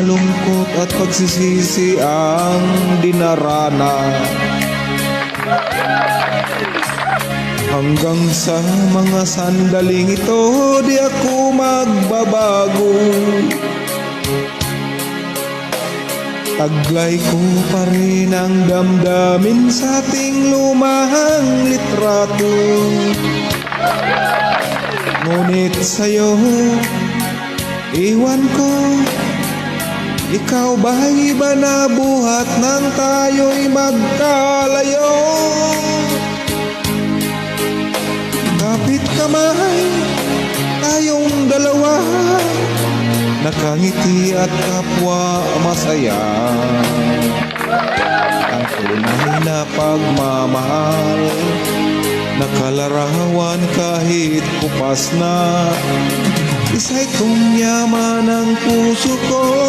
lungkot at pagsisisi ang dinarana. Hanggang sa mga sandaling ito, di ako magbabago. Taglay ko pa rin ang damdamin sa ating lumang litrato. Ngunit sa'yo, iwan ko, ikaw ba'y iba na buhat nang tayo'y magkalayo? Kapit kamay, tayong dalawa, nakangiti at kapwa masaya. Ang tunay na pagmamahal, nakalarawan kahit kupas na. Isa itong yaman ng puso ko.